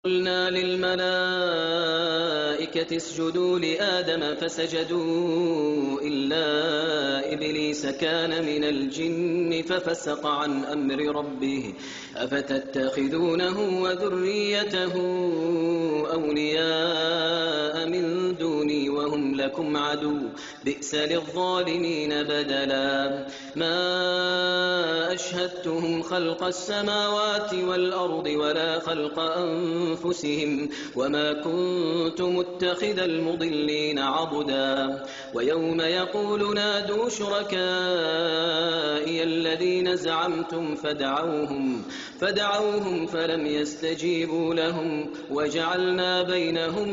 قُلْنَا لِلْمَلَائِكَةِ اسْجُدُوا لِآدَمَ فَسَجَدُوا إِلَّا إِبْلِيسَ كَانَ مِنَ الْجِنِّ فَفَسَقَ عَنْ أَمْرِ رَبِّهِ أَفَتَتَّخِذُونَهُ وَذُرِّيَّتَهُ أَوْلِيَاءَ مِن دُونِي وَهُمْ لَكُمْ عَدُوٌّ ۚ بِئْسَ لِلظَّالِمِينَ بَدَلًا مَا أَشْهَدتُّهُمْ خَلْقَ السَّمَاوَاتِ وَالْأَرْضِ وَلَا خَلْقَ أَنفُسِهِمْ وَمَا كُنتُ مُتَّخِذَ الْمُضِلِّينَ عَضُدًا وَيَوْمَ يَقُولُ نَادُوا شُرَكَائِيَ الَّذِينَ زَعَمْتُمْ فَدَعَوْهُمْ فَلَمْ يَسْتَجِيبُوا لَهُمْ وَجَعَلْنَا بَيْنَهُم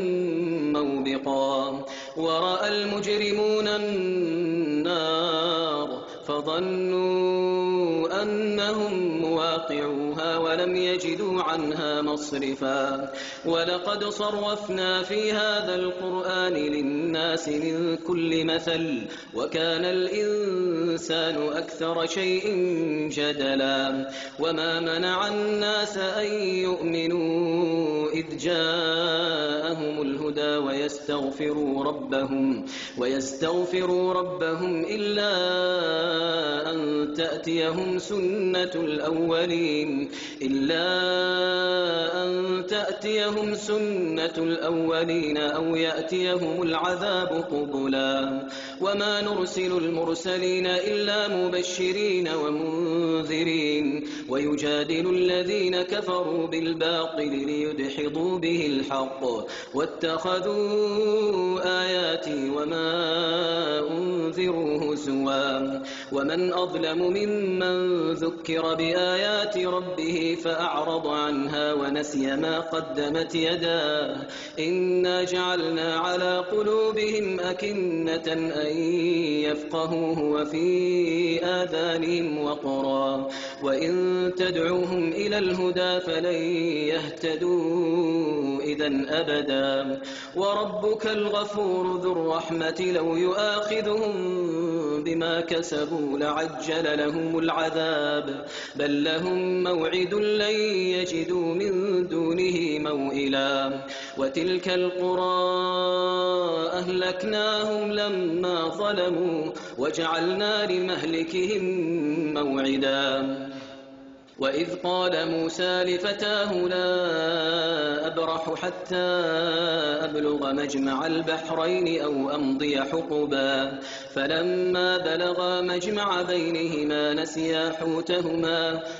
مَّوْبِقًا وَرَأَى الْمُجْرِمُونَ النَّارَ فَظَنُّوا أَنَّهُم مُّوَاقِعُوهَا وَلَمْ يَجِدُوا عَنْهَا مَصْرِفًا وَلَقَدْ صَرَّفْنَا فِي هَٰذَا الْقُرْآنِ لِلنَّاسِ مِن كُلِّ مَثَلٍ وَكَانَ الْإِنسَانُ أَكْثَرَ شَيْءٍ جَدَلًا وَمَا مَنَعَ النَّاسَ أَن يُؤْمِنُوا إِذْ جَاءَهُمُ الْهُدَىٰ وَيَسْتَغْفِرُوا رَبَّهُمْ إِلَّا أَن تَأْتِيَهُمْ سُنَّةُ الْأَوَّلِينَ أَوْ يَأْتِيَهُمُ الْعَذَابُ قُبُلًا وَمَا نُرْسِلُ الْمُرْسَلِينَ إِلَّا مُبَشِّرِينَ وَمُنذِرِينَ وَيُجَادِلُ الَّذِينَ كَفَرُوا بِالْبَاطِلِ لِيُدْحِضُوا بِهِ الْحَقَّ وَاتَّخَذُوا آيَاتِي وَمَا أُنذِرُوا هُزُوًا وَمَنْ أَظْلَمُ مِمَّن ذُكِّرَ بِآيَاتِ رَبِّهِ فَأَعْرَضَ عَنْهَا وَنَسِيَ مَا قَدَّمَتْ يَدَاهُ إِنَّا جَعَلْنَا عَلَىٰ قُلُوبِهِمْ أَكِنَّةً أَن يَفْقَهُوهُ وَفِي آذَانِهِمْ وَقْرًا وَإِن تَدْعُوهُمْ إِلَى الْهُدَىٰ فَلَن يَهْتَدُوا إِذًا أَبَدًا وَرَبُّكَ الْغَفُورُ ذُو الرَّحْمَةِ لَوْ يُؤَاخِذُهُم بِمَا كَسَبُوا لَعَجَّلَ لَهُمُ الْعَذَابَ بَل لَّهُم مَّوْعِدٌ لَّن يَجِدُوا مِن دُونِهِ مَوْئِلًا وَتِلْكَ الْقُرَىٰ أَهْلَكْنَاهُمْ لَمَّا ظَلَمُوا وَجَعَلْنَا لِمَهْلِكِهِم مَّوْعِدًا وَإِذْ قَالَ مُوسَىٰ لِفَتَاهُ لَا أَبْرَحُ حَتَّىٰ أَبْلُغَ مَجْمَعَ الْبَحْرَيْنِ أَوْ أَمْضِيَ حُقُبًا فَلَمَّا بَلَغَا مَجْمَعَ بَيْنِهِمَا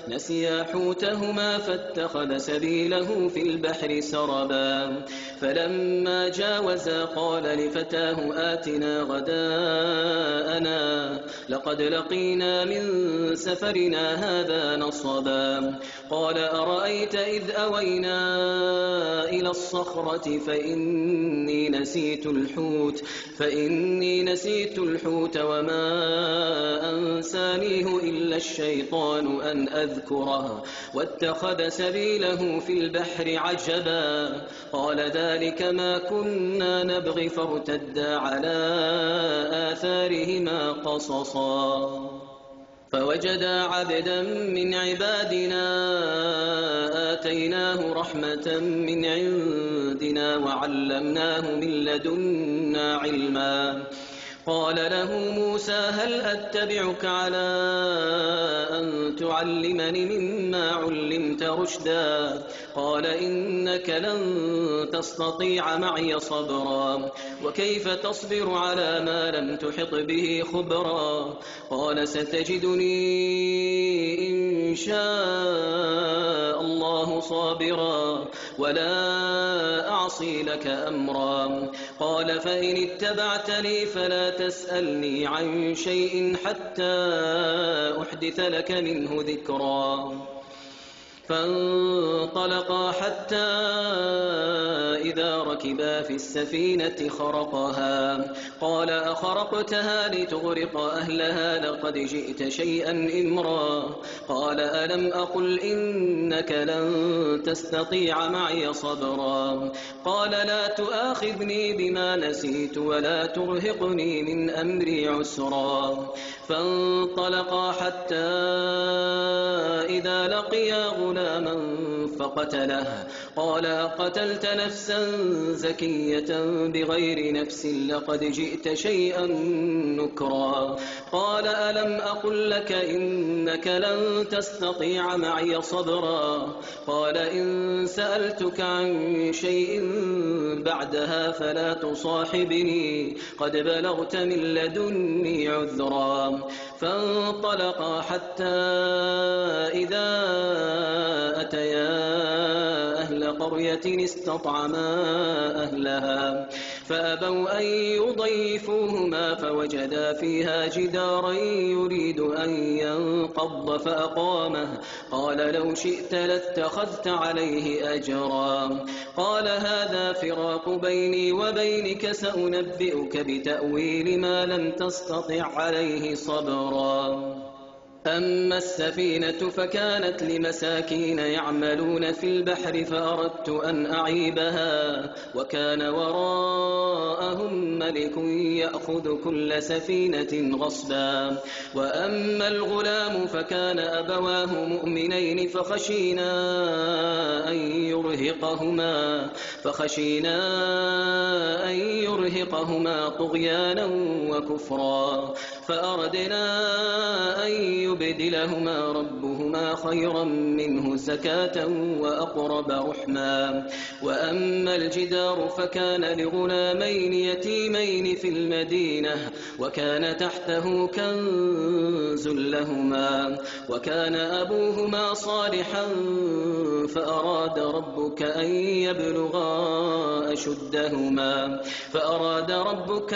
نسيا حوتهما فاتخذ سبيله في البحر سربا فلما جاوزا قال لفتاه آتنا غداءنا لقد لقينا من سفرنا هذا نصبا قال أرأيت إذ أوينا إلى الصخرة فإني نسيت الحوت وما أنسانيه إلا الشيطان أن أذكره واتخذ سبيله في البحر عجبا قال ذلك ما كنا نبغي فارتدا على آثارهما قصصا فوجدا عبدا من عبادنا آتيناه رحمة من عندنا وعلمناه من لدنا علما قال له موسى هل أتبعك على أن تعلمني مما علمت رشدا قال إنك لن تستطيع معي صبرا وكيف تصبر على ما لم تحط به خبرا قال ستجدني إن شاء الله صابرا ولا أعصي لك أمرا قال فإن اتبعتني فلا تسألني عن شيء حتى أحدث لك منه ذكرا فانطلقا حتى إذا ركبا في السفينة خرقها قال أخرقتها لتغرق أهلها لقد جئت شيئا إمرا قال ألم أقل إنك لن تستطيع معي صبرا قال لا تؤاخذني بما نسيت ولا ترهقني من أمري عسرا فانطلقا حتى إذا لقيا غلاما فقتله قال أقتلت نفسا زكية بغير نفس لقد جئت شيئا نكرا قال ألم أقل لك إنك لن تستطيع معي صبرا قال إن سألتك عن شيء بعدها فلا تصاحبني قد بلغت من لدني عذرا فانطلقا حتى إذا أتيا أهل قرية استطعما أهلها فأبوا أن يضيفوهما فوجدا فيها جدارا يريد أن ينقض فأقامه قال لو شئت لاتخذت عليه أجرا قال هذا فراق بيني وبينك سأنبئك بتأويل ما لم تستطع عليه صبرا أما السفينة فكانت لمساكين يعملون في البحر فأردت أن أعيبها وكان وراءهم ملك يأخذ كل سفينة غصبا وأما الغلام فكان أبواه مؤمنين فخشينا أن يرهقهما طغيانا وكفرا فأردنا أن يبدلهما ربهما خيرا منه زكاة وأقرب رحما وأما الجدار فكان لغلامين يتيمين في المدينة وكان تحته كنز لهما وكان أبوهما صالحا فأراد ربك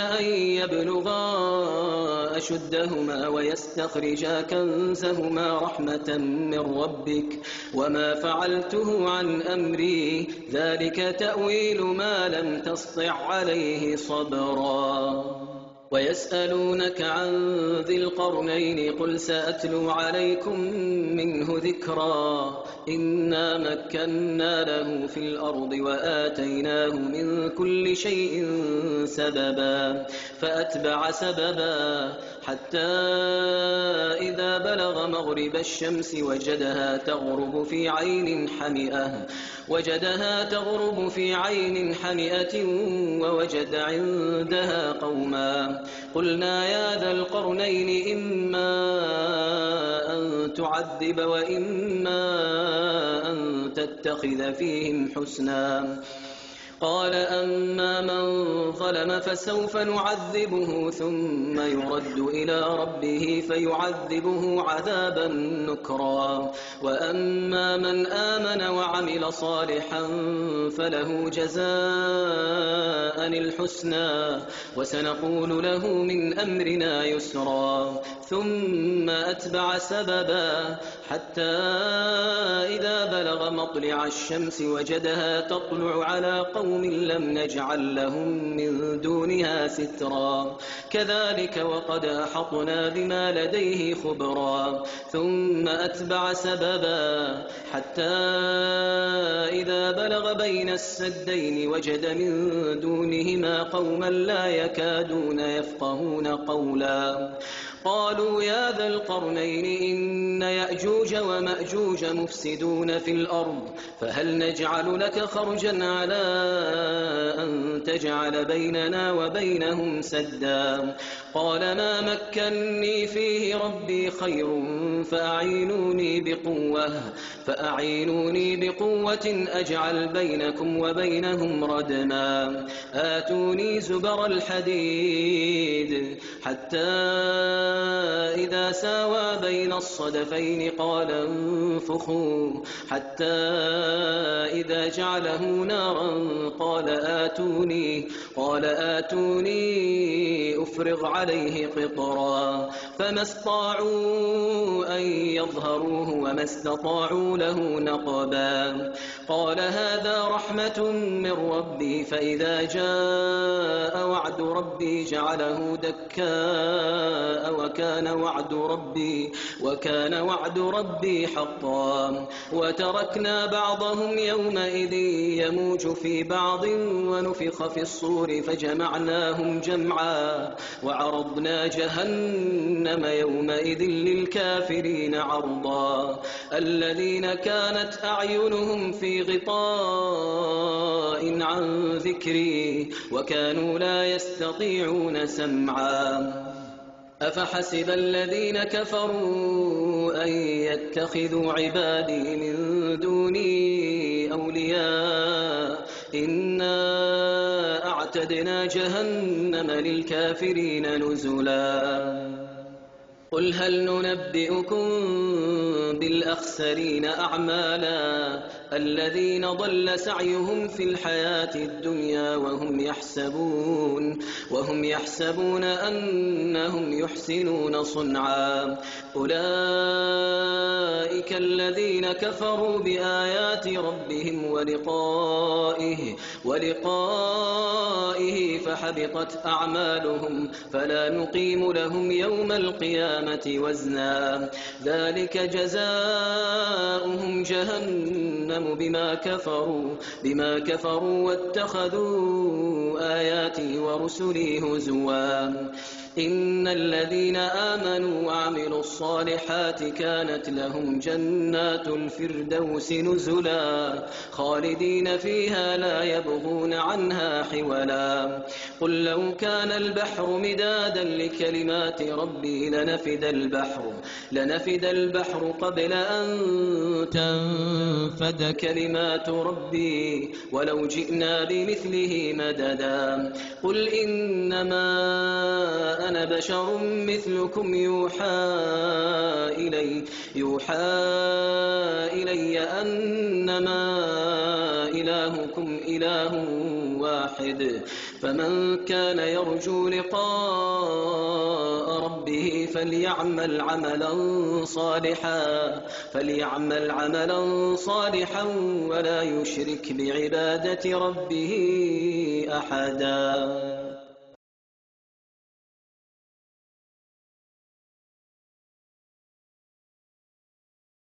أن يبلغا أشدهما ويستخرجا كنزهما رحمة من ربك وما فعلته عن أمري ذلك تأويل ما لم تسطع عليه صبرا ويسألونك عن ذي القرنين قل سأتلو عليكم منه ذكرا إنا مكنا له في الأرض وآتيناه من كل شيء سببا فأتبع سببا حتى إذا بلغ مغرب الشمس وجدها تغرب في عين حمئة ووجد عندها قوما قلنا يا ذا القرنين إما أن تعذب وإما أن تتخذ فيهم حسنا قال أما من ظلم فسوف نعذبه ثم يرد إلى ربه فيعذبه عذابا نكرا وأما من آمن وعمل صالحا فله جزاء الحسنى وسنقول له من أمرنا يسرا ثم أتبع سببا حتى إذا بلغ مطلع الشمس وجدها تطلع على قوم لم نجعل لهم من دونها سترا كذلك وقد أحطنا بما لديه خبرا ثم أتبع سببا حتى إذا بلغ بين السدين وجد من دونهما قوما لا يكادون يفقهون قولا قالوا يا ذا القرنين إن يأجوج ومأجوج مفسدون في الأرض فهل نجعل لك خرجا على أن تجعل بيننا وبينهم سدا قال ما مكني فيه ربي خير فأعينوني بقوة أجعل بينكم وبينهم ردما آتوني زبر الحديد حتى إذا ساوى بين الصدفين قال انفخوا حتى إذا جعله نارا قال آتوني أفرغ عليه قطرا فما استطاعوا أن يظهروه وما استطاعوا له نقبا قال هذا رحمة من ربي فإذا جاء وعد ربي جعله دكاء وكان وعد ربي حقا. وتركنا بعضهم يومئذ يموج في بعض ونفخ في الصور فجمعناهم جمعا وعرضنا جهنم يومئذ للكافرين عرضا. الذين كانت أعينهم في غطاء عن ذكري وكانوا لا يستطيعون سمعا. أفحسب الذين كفروا أن يتخذوا عبادي من دوني أولياء إنا أعتدنا جهنم للكافرين نزلا. قل هل ننبئكم بالأخسرين أعمالا الذين ضل سعيهم في الحياة الدنيا وهم يحسبون أنهم يحسنون صنعا. أولئك الذين كفروا بآيات ربهم ولقائه فحبطت أعمالهم فلا نقيم لهم يوم القيامة وزنا. ذلك جزاؤهم جهنم بما كفروا واتخذوا آياتي ورسلي هزوا. إن الذين آمنوا وعملوا الصالحات كانت لهم جنات الفردوس نزلا خالدين فيها لا يبغون عنها حولا. قل لو كان البحر مدادا لكلمات ربي لنفد البحر قبل أن تنفد كلمات ربي ولو جئنا بمثله مددا. قل إنما أنا بشر مثلكم يوحى إلي أنما إلهكم إله واحد. فمن كان يرجو لقاء ربه فليعمل عملا صالحا ولا يشرك بعبادة ربه أحدا.